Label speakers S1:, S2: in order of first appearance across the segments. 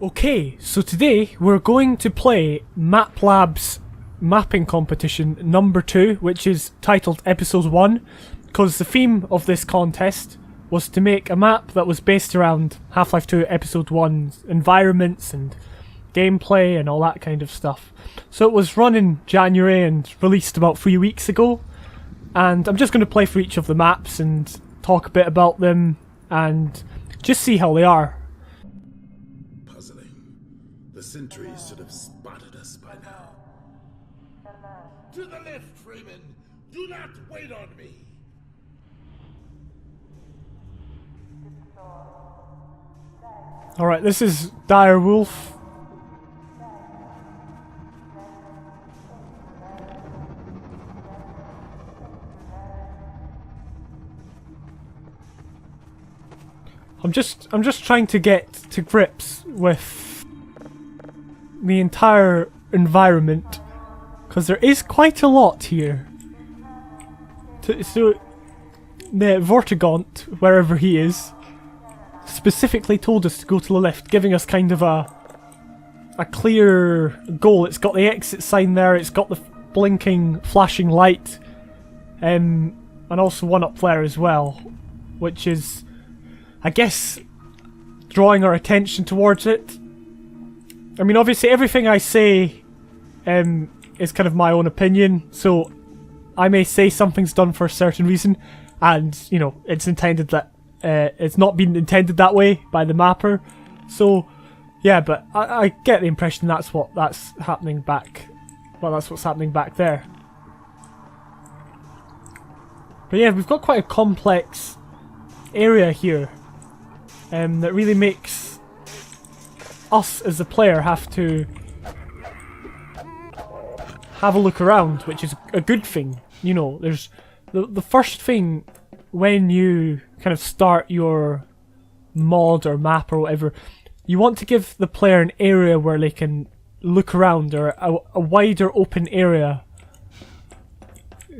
S1: Okay, so today we're going to play MapLab's mapping competition number 2, which is titled Episode 1, because the theme of this contest was to make a map that was based around Half-Life 2 Episode 1's environments and gameplay and all that kind of stuff. So it was run in January and released about 3 weeks ago, and I'm just going to play for each of the maps and talk a bit about them and just see how they are.
S2: The sentries should have spotted us by now. To the left, Freeman! Do not wait on me!
S1: Alright, this is Direwolf. I'm just trying to get to grips with the entire environment, because there is quite a lot here. So the Vortigaunt, wherever he is, specifically told us to go to the left, giving us kind of a clear goal. It's got the exit sign there, it's got the blinking, flashing light, and also one up there as well, which is, I guess, drawing our attention towards it. I mean, obviously everything I say is kind of my own opinion, so I may say something's done for a certain reason, and, you know, it's intended that, it's not been intended that way by the mapper. So, yeah, but I get the impression that's happening back, well, that's what's happening back there. But yeah, we've got quite a complex area here, that really makes us as the player have to have a look around, which is a good thing. You know, there's the first thing when you kind of start your mod or map or whatever, you want to give the player an area where they can look around, or a wider open area,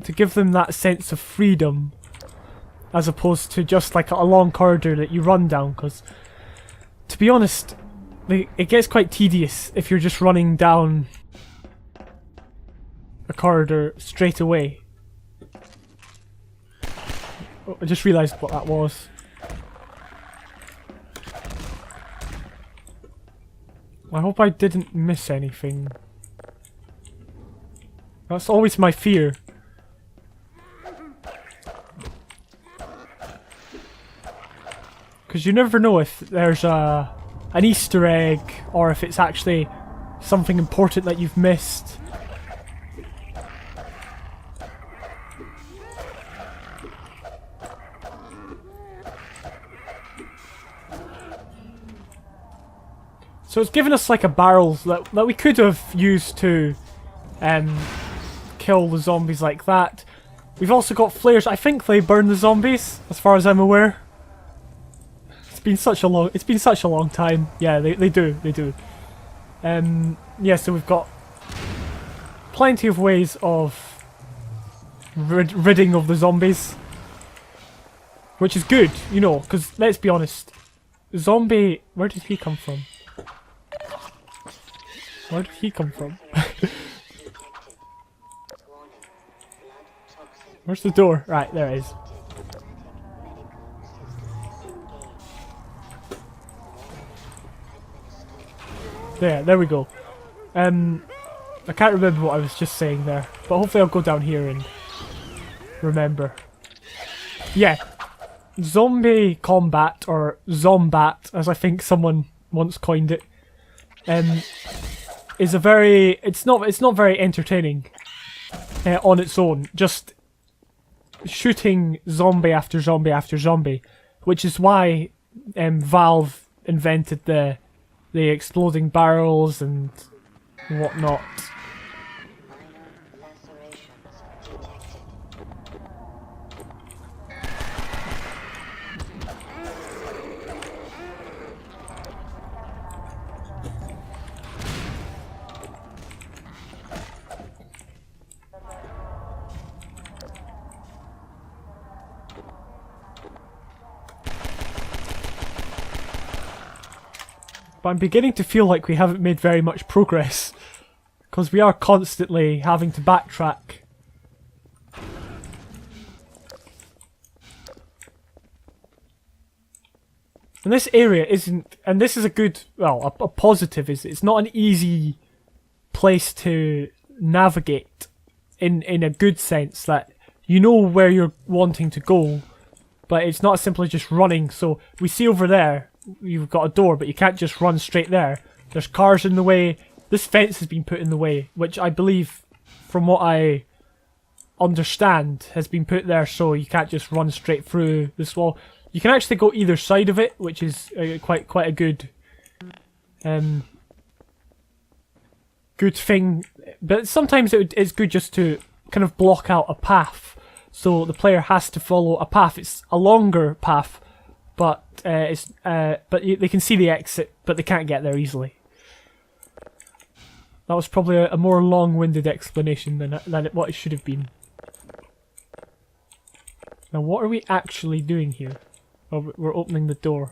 S1: to give them that sense of freedom, as opposed to just like a long corridor that you run down, because to be honest, it gets quite tedious if you're just running down a corridor straight away. Oh, I just realised what that was. I hope I didn't miss anything. That's always my fear. Because you never know if there's an Easter egg, or if it's actually something important that you've missed. So it's given us like a barrel that we could have used to kill the zombies like that. We've also got flares. I think they burn the zombies, as far as I'm aware. It's been such a long time. Yeah, they do. Yeah, so we've got plenty of ways of ridding of the zombies, which is good, you know, because let's be honest, zombie, where did he come from? Where did he come from? Where's the door? Right, there it is. There we go. I can't remember what I was just saying there, but hopefully I'll go down here and remember. Yeah, zombie combat, or zombat, as I think someone once coined it, is it's not very entertaining on its own. Just shooting zombie after zombie after zombie, which is why Valve invented the exploding barrels and whatnot. But I'm beginning to feel like we haven't made very much progress. Because we are constantly having to backtrack. And this area isn't, and this is a good, well, a positive is it's not an easy place to navigate in a good sense, that you know where you're wanting to go, but it's not simply just running. So we see over there, you've got a door, but you can't just run straight there. There's cars in the way. This fence has been put in the way, which I believe, from what I understand, has been put there so you can't just run straight through this wall. You can actually go either side of it, which is quite a good good thing. But sometimes it's good just to kind of block out a path, so the player has to follow a path. It's a longer path, but they can see the exit, but they can't get there easily. That was probably a more long-winded explanation than what it should have been. Now, what are we actually doing here? Oh, we're opening the door.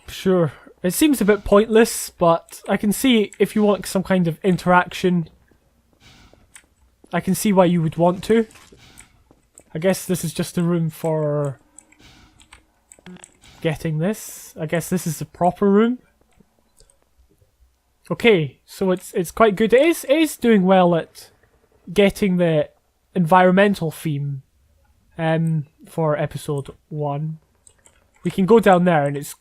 S1: Sure. It seems a bit pointless, but I can see if you want some kind of interaction, I can see why you would want to. I guess this is just a room for getting this. I guess this is the proper room. Okay, so it's quite good. It is doing well at getting the environmental theme for episode 1. We can go down there, and it's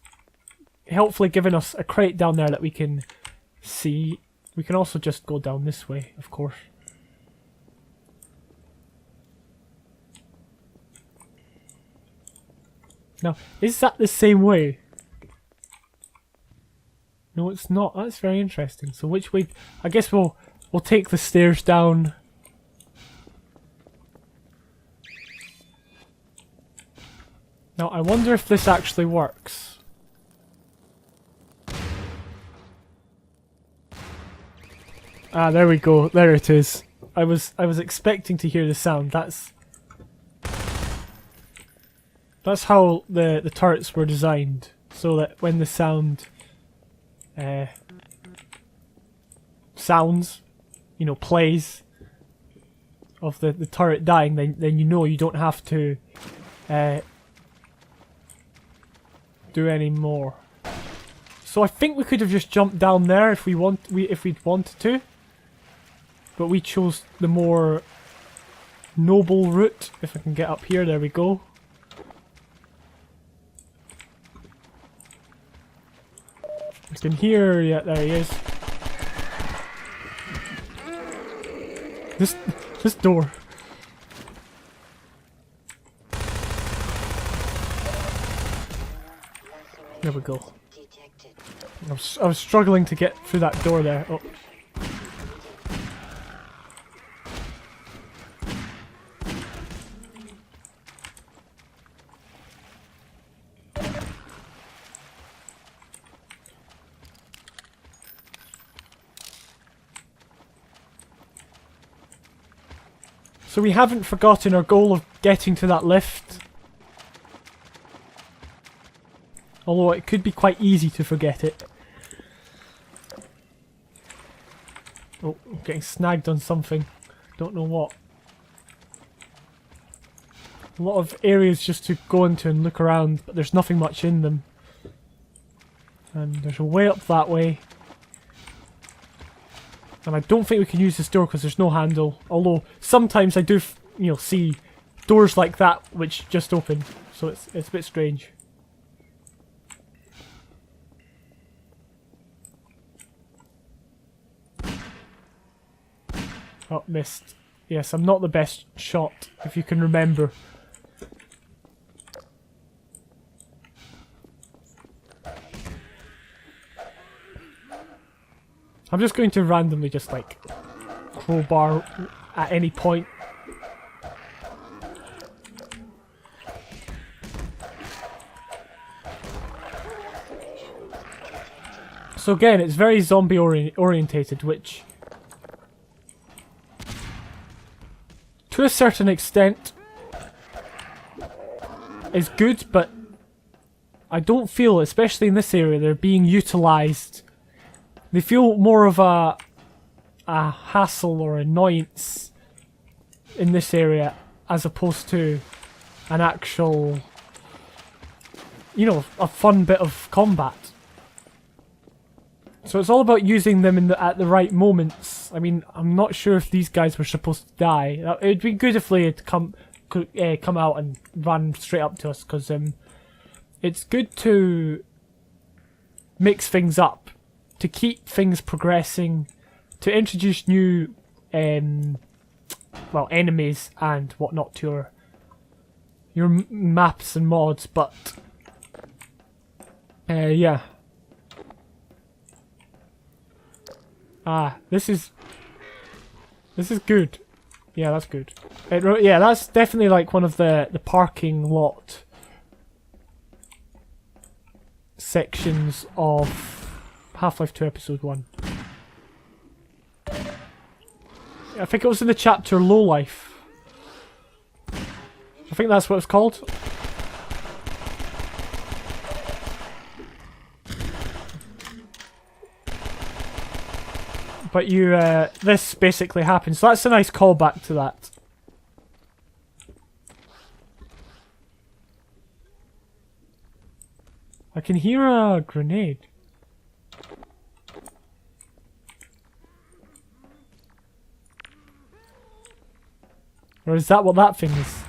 S1: helpfully giving us a crate down there that we can see. We can also just go down this way, of course. Now, is that the same way? No, it's not. That's very interesting. So which way? I guess we'll take the stairs down. Now, I wonder if this actually works. Ah, there we go. There it is. I was expecting to hear the sound. That's how the turrets were designed, so that when the sound sounds, you know, plays of the turret dying, then you know you don't have to do any more. So I think we could have just jumped down there if we'd wanted to, but we chose the more noble route. If I can get up here, there we go. I can hear, yeah, there he is. This door. There we go. I was struggling to get through that door there. Oh. So we haven't forgotten our goal of getting to that lift. Although it could be quite easy to forget it. Oh, I'm getting snagged on something. Don't know what. A lot of areas just to go into and look around, but there's nothing much in them. And there's a way up that way. And I don't think we can use this door because there's no handle. Although sometimes I do, see doors like that which just open. So it's a bit strange. Oh, missed. Yes, I'm not the best shot, if you can remember. I'm just going to randomly just like crowbar at any point. So again, it's very zombie orientated, which to a certain extent is good, but I don't feel, especially in this area, they're being utilised. They feel more of a hassle or annoyance in this area as opposed to an actual, you know, a fun bit of combat. So it's all about using them at the right moments. I mean, I'm not sure if these guys were supposed to die. It'd be good if they had come out and run straight up to us, because it's good to mix things up, to keep things progressing, to introduce new well, enemies and whatnot to your maps and mods, but yeah. This is good. Yeah, that's good. Yeah, that's definitely like one of the parking lot sections of Half-Life 2 Episode 1. I think it was in the chapter Lowlife. I think that's what it's called. But this basically happens. So that's a nice callback to that. I can hear a grenade. Or is that what that thing is?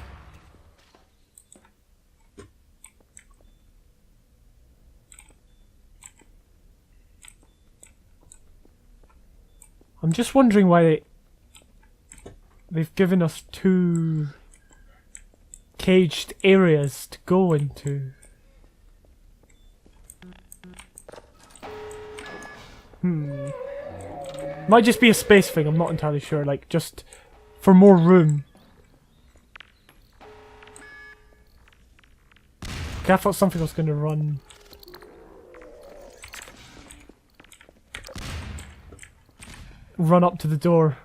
S1: I'm just wondering why they've given us 2 caged areas to go into. Might just be a space thing, I'm not entirely sure, like just for more room. Okay, I thought something was going to run. Run up to the door.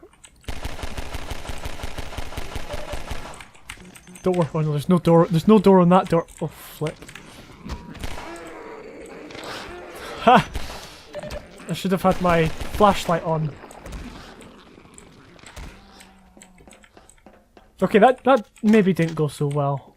S1: Don't worry. Oh no, there's no door. There's no door on that door. Oh, flip. Ha! I should have had my flashlight on. Okay, that maybe didn't go so well.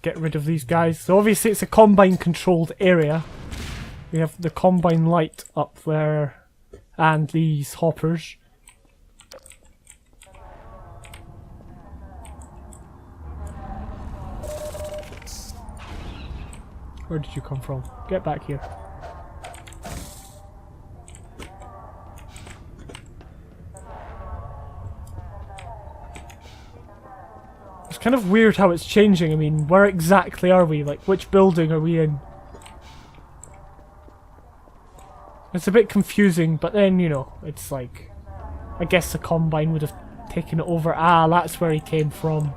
S1: Get rid of these guys. So obviously it's a Combine controlled area. We have the Combine light up there and these hoppers. Where did you come from? Get back here. It's kind of weird how it's changing. I mean, where exactly are we? Like, which building are we in? It's a bit confusing, but then, you know, it's like, I guess the Combine would have taken it over. Ah, that's where he came from.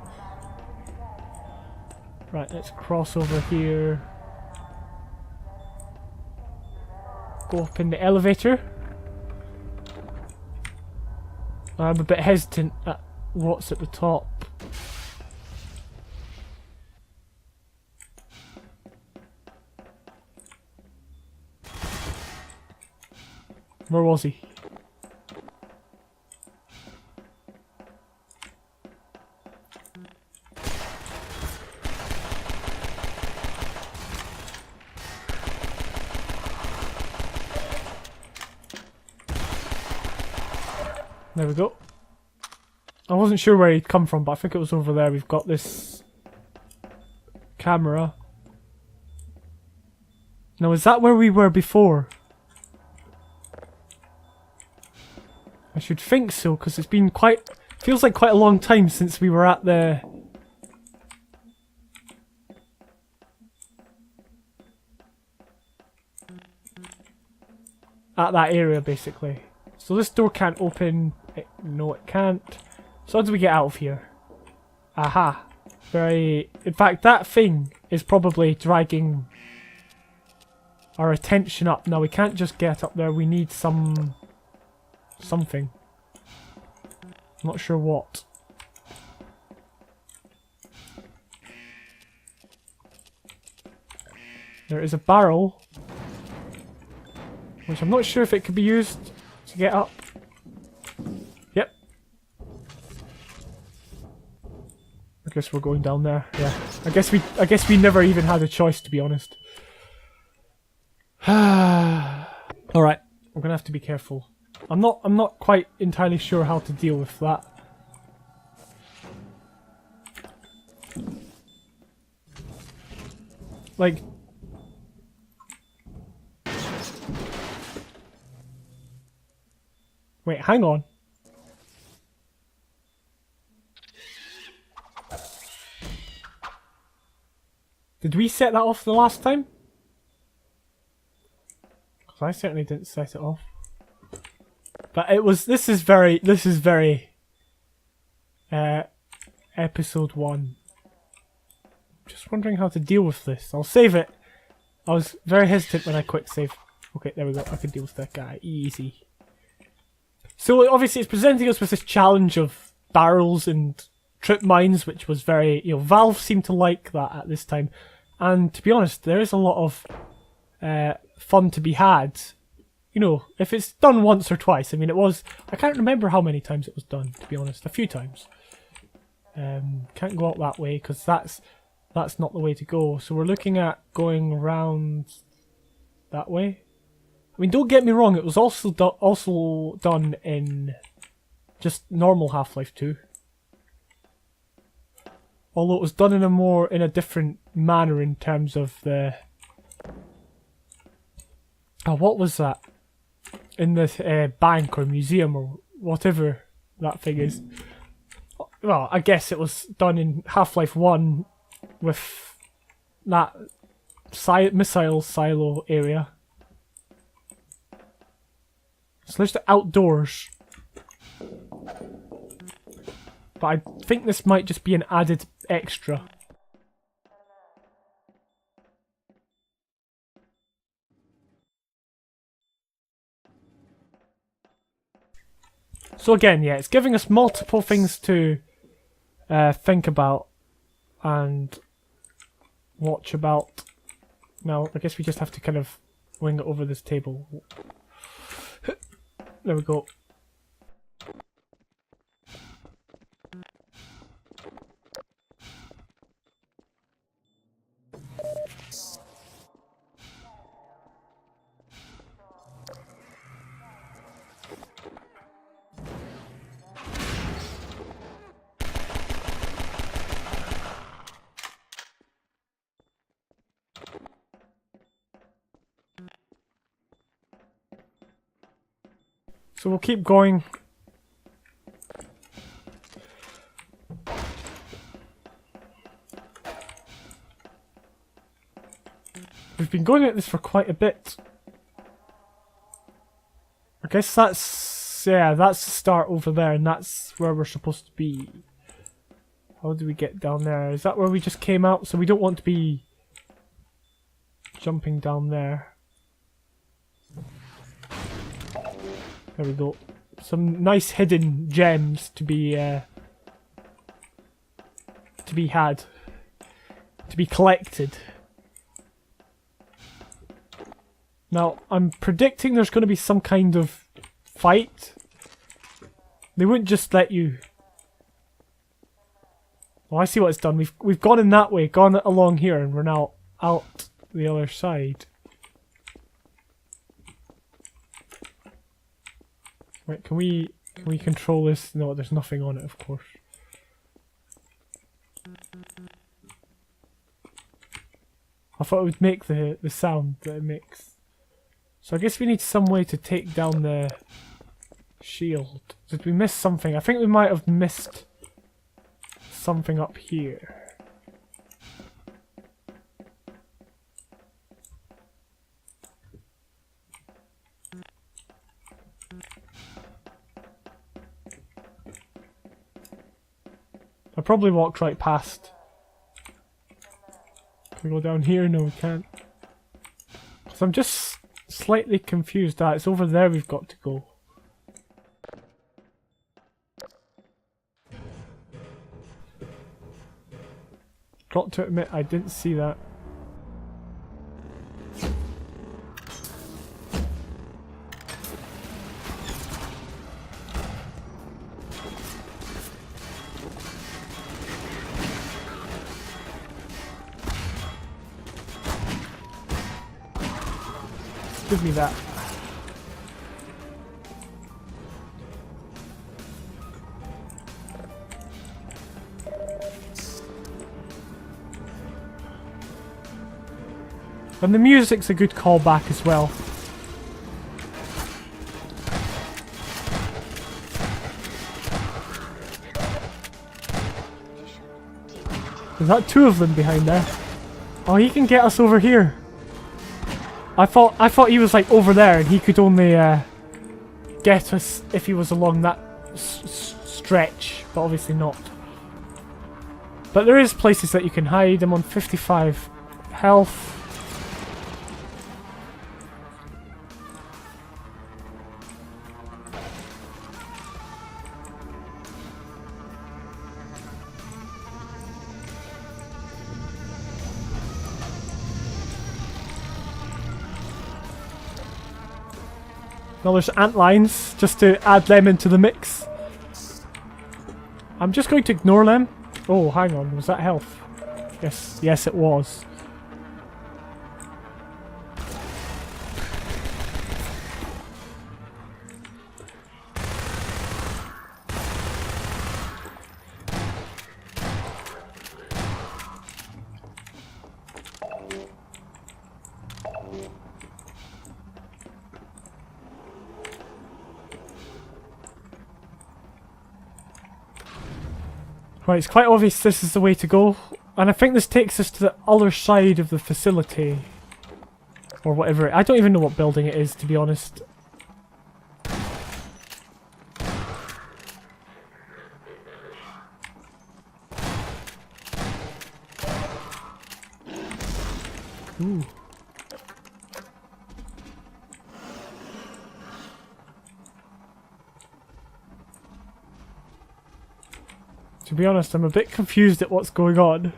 S1: Right, let's cross over here. Go up in the elevator. I'm a bit hesitant at what's at the top. Where was he? There we go. I wasn't sure where he'd come from, but I think it was over there. We've got this camera. Now, is that where we were before? I should think so, because it's been quite Feels like quite a long time since we were at the... at that area, basically. So this door can't open. No, it can't. So how do we get out of here? Aha. Very... In fact, that thing is probably dragging our attention up. Now, we can't just get up there. We need something. I'm not sure what. There is a barrel, which I'm not sure if it could be used to get up. Yep. I guess we're going down there. Yeah. I guess we never even had a choice, to be honest. Alright, we're gonna have to be careful. I'm not quite entirely sure how to deal with that. Like... Wait, hang on. Did we set that off the last time? Because I certainly didn't set it off. But it was... This is very... episode 1. Just wondering how to deal with this. I'll save it. I was very hesitant when I quick save. Okay, there we go. I can deal with that guy. Easy. So obviously it's presenting us with this challenge of barrels and trip mines, which was very... You know, Valve seemed to like that at this time. And to be honest, there is a lot of fun to be had. You know, if it's done once or twice. I mean, it was... I can't remember how many times it was done, to be honest. A few times. Can't go out that way, because that's not the way to go. So we're looking at going around that way. I mean, don't get me wrong, it was also done in just normal Half-Life 2. Although it was done in a different manner in terms of the... Oh, what was that? In the bank or museum or whatever that thing is. Well, I guess it was done in Half-Life 1 with that missile silo area. So there's the outdoors. But I think this might just be an added extra. So again, yeah, it's giving us multiple things to think about and watch about. Now, I guess we just have to kind of wing it over this table. There we go. So we'll keep going. We've been going at this for quite a bit. I guess that's... yeah, that's the start over there, and that's where we're supposed to be. How do we get down there? Is that where we just came out? So we don't want to be jumping down there. There we go. Some nice hidden gems to be had, to be collected. Now, I'm predicting there's going to be some kind of fight. They wouldn't just let you... Well, I see what it's done. We've gone in that way, gone along here, and we're now out the other side. Right, can we control this? No, there's nothing on it, of course. I thought it would make the sound that it makes. So I guess we need some way to take down the Shield. Did we miss something? I think we might have missed something up here. I probably walked right past. Can we go down here? No, we can't. So I'm just slightly confused. It's over there we've got to go. Got to admit, I didn't see that. Give me that. And the music's a good callback as well. Is that two of them behind there? Oh, he can get us over here. I thought he was like over there and he could only get us if he was along that stretch, but obviously not. But there is places that you can hide. I'm on 55 health. Now there's antlines, just to add them into the mix. I'm just going to ignore them. Oh, hang on, was that health? Yes it was. Right, it's quite obvious this is the way to go, and I think this takes us to the other side of the facility. Or whatever. I don't even know what building it is, to be honest. Ooh. To be honest, I'm a bit confused at what's going on.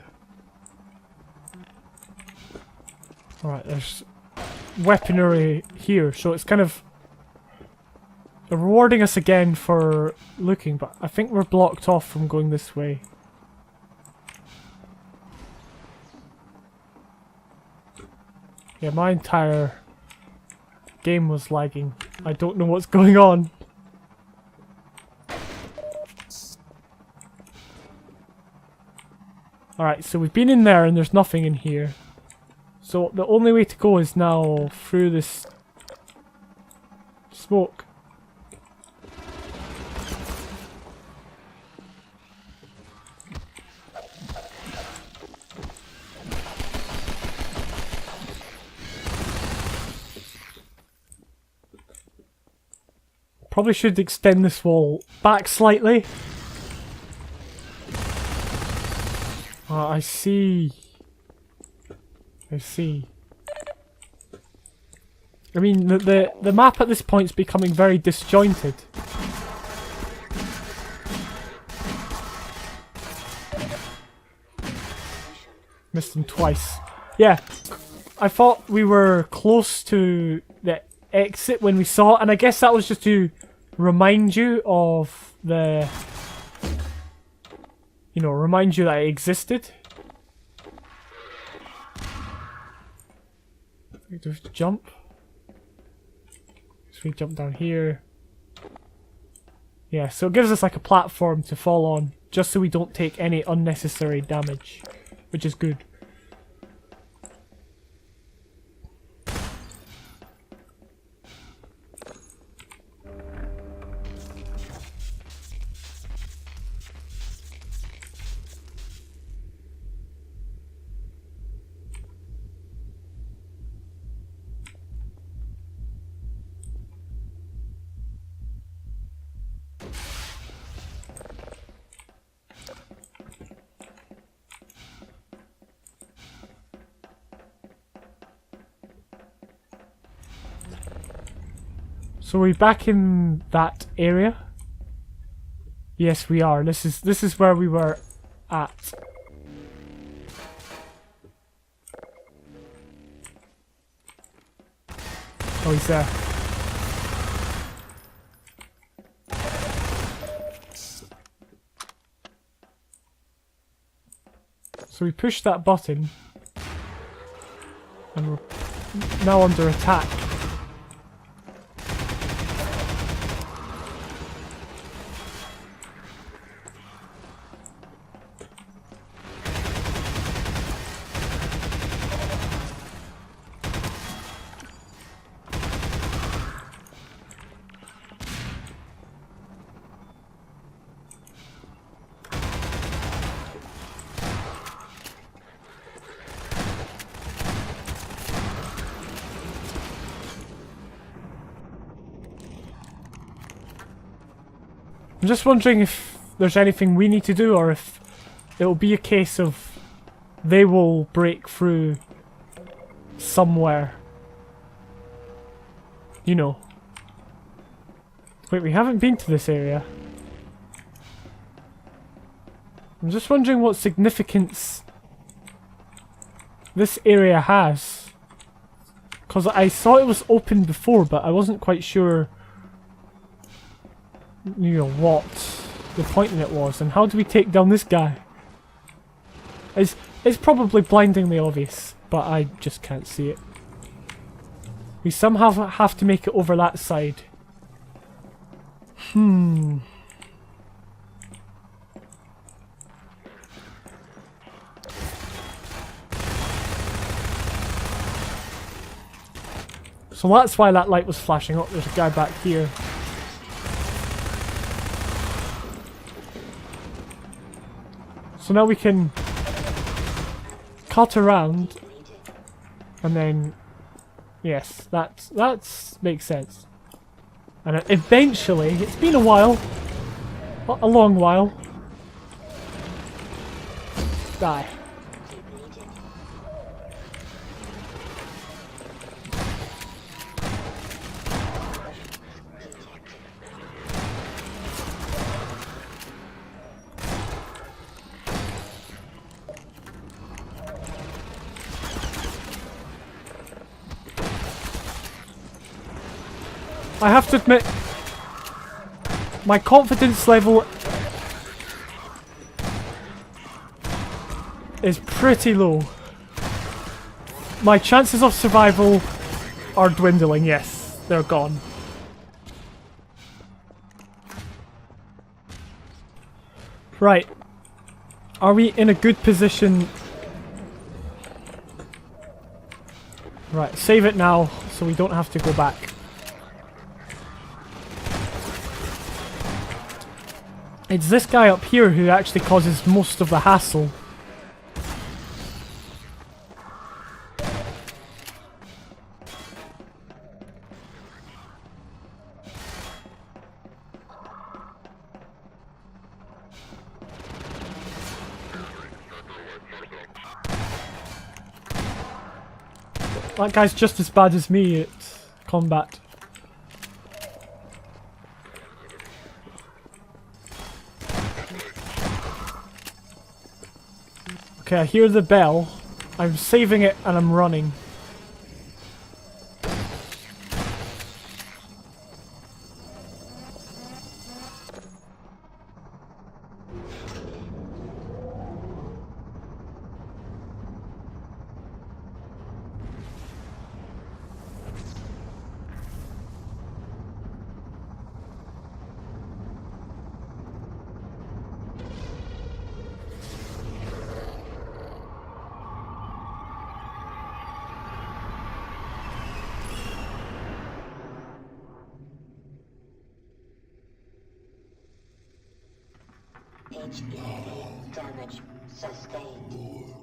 S1: Alright, there's weaponry here, so it's kind of rewarding us again for looking, but I think we're blocked off from going this way. Yeah, my entire game was lagging. I don't know what's going on. Alright, so we've been in there and there's nothing in here. So the only way to go is now through this smoke. Probably should extend this wall back slightly. I see. I see. I mean, the map at this point is becoming very disjointed. Missed him twice. Yeah, I thought we were close to the exit when we saw it, and I guess that was just to remind you of the... You know, remind you that it existed. We have to jump. So we jump down here. Yeah, so it gives us like a platform to fall on, just so we don't take any unnecessary damage, which is good. So are we back in that area? Yes, we are. This is where we were at. Oh, he's there. So we push that button, and we're now under attack. I'm just wondering if there's anything we need to do, or if it'll be a case of they will break through somewhere. You know. Wait, we haven't been to this area. I'm just wondering what significance this area has. Because I saw it was open before, but I wasn't quite sure, you know, what the point in it was. And how do we take down this guy? It's probably blindingly obvious, but I just can't see it. We somehow have to make it over that side. So that's why that light was flashing up. There's a guy back here. So now we can cut around, and then yes, that makes sense. And eventually, it's been a while, a long while. Die. I have to admit, my confidence level is pretty low. My chances of survival are dwindling, yes, they're gone. Right. Are we in a good position? Right, save it now so we don't have to go back. It's this guy up here who actually causes most of the hassle. That guy's just as bad as me at combat. Okay, I hear the bell. I'm saving it and I'm running.
S3: HPA damage sustained.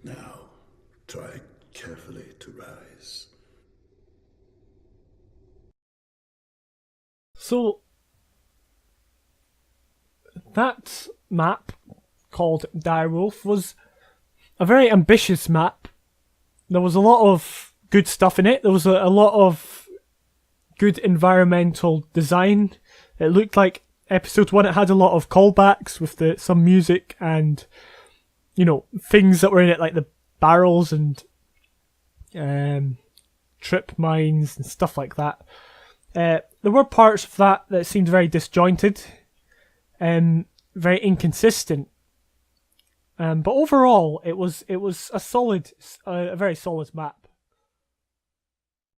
S2: Now, try carefully to rise.
S1: So, that map, called Direwolf, was a very ambitious map. There was a lot of good stuff in it. There was a lot of good environmental design. It looked like episode 1, it had a lot of callbacks with some music and, things that were in it, like the barrels and trip mines and stuff like that. There were parts of that seemed very disjointed, very inconsistent. But overall, it was a very solid map.